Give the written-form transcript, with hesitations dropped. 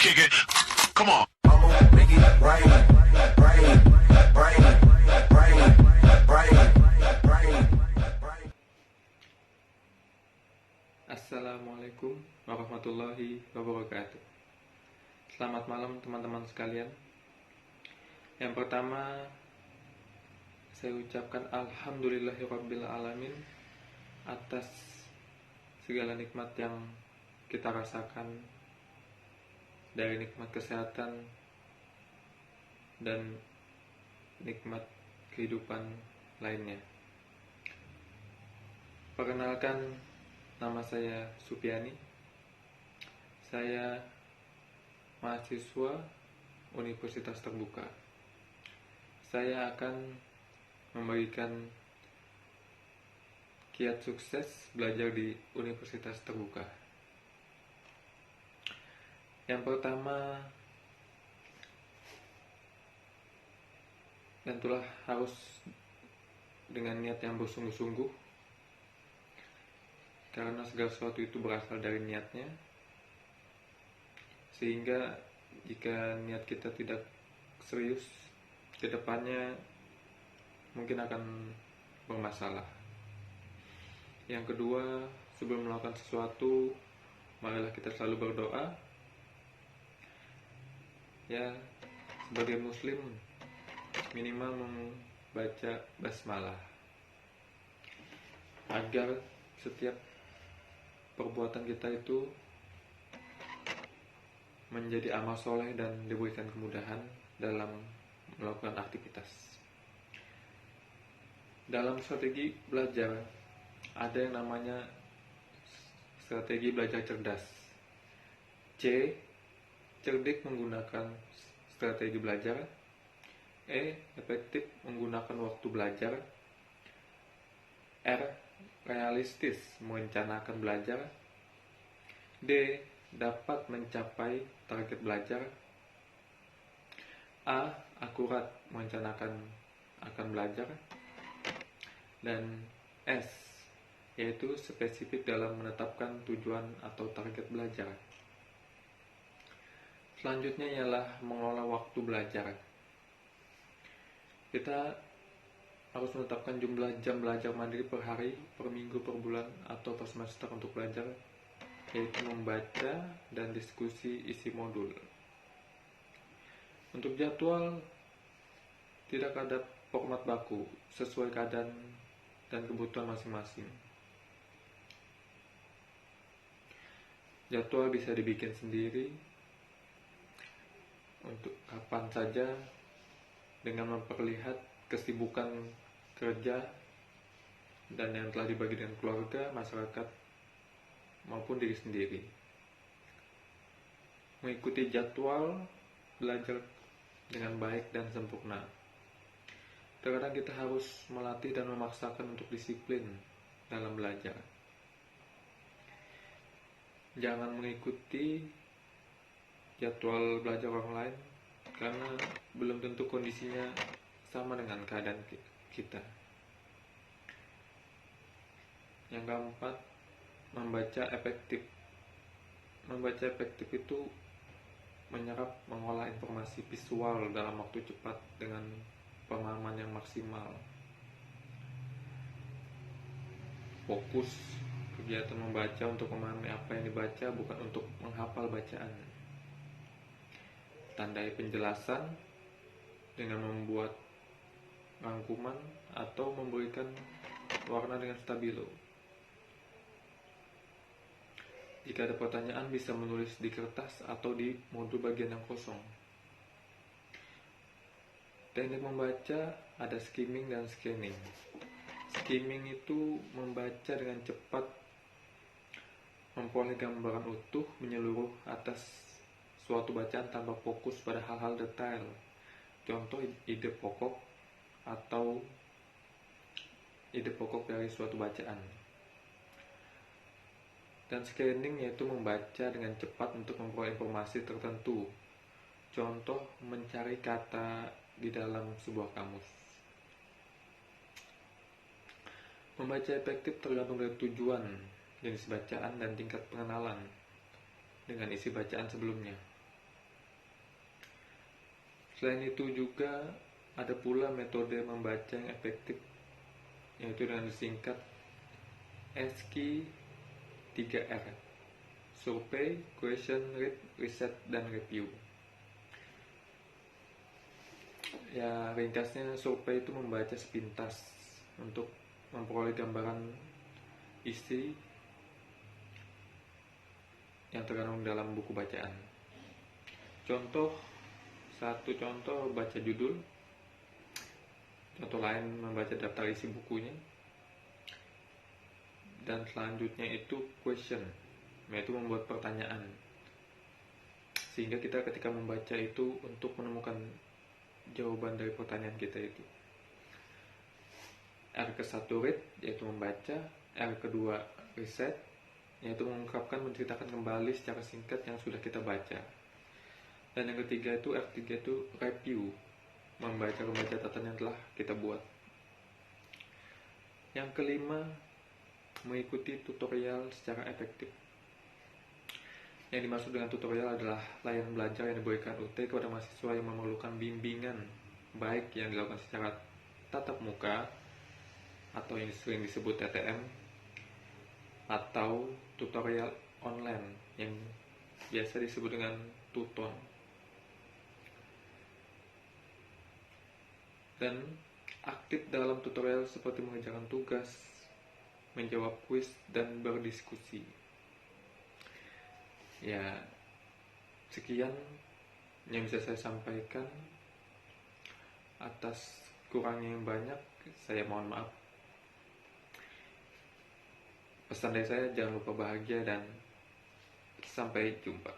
kick it. Come on. Make it rain, rain, rain, rain, rain, rain. Assalamualaikum warahmatullahi wabarakatuh. Selamat malam teman-teman sekalian. Yang pertama, saya ucapkan alhamdulillahirabbil alamin atas segala nikmat yang kita rasakan, dari nikmat kesehatan dan nikmat kehidupan lainnya. Perkenalkan, nama saya Supiani. Saya mahasiswa Universitas Terbuka. Saya akan membagikan kiat sukses belajar di Universitas Terbuka. Yang pertama, tentulah harus dengan niat yang bersungguh-sungguh, karena segala sesuatu itu berasal dari niatnya. Sehingga jika niat kita tidak serius, kedepannya mungkin akan bermasalah. Yang kedua, sebelum melakukan sesuatu, marilah kita selalu berdoa. Ya, sebagai muslim minimal membaca basmalah, agar setiap perbuatan kita itu menjadi amal soleh dan diberikan kemudahan dalam melakukan aktivitas. Dalam strategi belajar ada yang namanya strategi belajar cerdas. C. Cerdik menggunakan strategi belajar. E. Efektif menggunakan waktu belajar. R. Realistis merencanakan belajar. D. Dapat mencapai target belajar. A. Akurat merencanakan akan belajar. Dan S. Yaitu spesifik dalam menetapkan tujuan atau target belajar. Selanjutnya ialah mengelola waktu belajar. Kita harus menetapkan jumlah jam belajar mandiri per hari, per minggu, per bulan, atau per semester untuk belajar, yaitu membaca dan diskusi isi modul. Untuk jadwal, tidak ada format baku, sesuai keadaan dan kebutuhan masing-masing. Jadwal bisa dibikin sendiri untuk kapan saja dengan memperlihat kesibukan kerja dan yang telah dibagi dengan keluarga, masyarakat, maupun diri sendiri. Mengikuti jadwal belajar dengan baik dan sempurna. Terkadang kita harus melatih dan memaksakan untuk disiplin dalam belajar. Jangan mengikuti jadwal belajar orang lain, karena belum tentu kondisinya sama dengan keadaan kita. Yang keempat, membaca efektif. Membaca efektif itu menyerap, mengolah informasi visual dalam waktu cepat dengan pemahaman yang maksimal. Fokus kegiatan membaca untuk memahami apa yang dibaca, bukan untuk menghafal bacaan. Tandai penjelasan dengan membuat rangkuman atau memberikan warna dengan stabilo. Jika ada pertanyaan, bisa menulis di kertas atau di modul bagian yang kosong. Teknik membaca ada skimming dan scanning. Skimming itu membaca dengan cepat, memperoleh gambaran utuh menyeluruh atas suatu bacaan tanpa fokus pada hal-hal detail. Contoh ide pokok atau ide pokok dari suatu bacaan. Dan scanning yaitu membaca dengan cepat untuk memperoleh informasi tertentu. Contoh mencari kata di dalam sebuah kamus. Membaca efektif tergantung dari tujuan, jenis bacaan, dan tingkat pengenalan dengan isi bacaan sebelumnya. Selain itu juga ada pula metode membaca yang efektif, yaitu dengan disingkat SQ 3R: Survey, Question, Read, Reset, dan Review. Ya, ringkasnya survei itu membaca sepintas untuk memperoleh gambaran isi yang terkandung dalam buku bacaan. Satu contoh baca judul, contoh lain membaca daftar isi bukunya, dan selanjutnya itu question, yaitu membuat pertanyaan, sehingga kita ketika membaca itu untuk menemukan jawaban dari pertanyaan kita itu. R ke-1 read, yaitu membaca. R kedua reset, yaitu mengungkapkan, menceritakan kembali secara singkat yang sudah kita baca. Dan yang ketiga itu R3 itu review, membaca kembali catatan yang telah kita buat. Yang kelima, mengikuti tutorial secara efektif. Yang dimaksud dengan tutorial adalah layanan belajar yang diberikan UT kepada mahasiswa yang memerlukan bimbingan, baik yang dilakukan secara tatap muka atau yang sering disebut TTM, atau tutorial online yang biasa disebut dengan tuton. Dan aktif dalam tutorial seperti mengerjakan tugas, menjawab kuis, dan berdiskusi. Ya, sekian yang bisa saya sampaikan. Atas kurangnya yang banyak, saya mohon maaf. Pesan dari saya, jangan lupa bahagia dan sampai jumpa.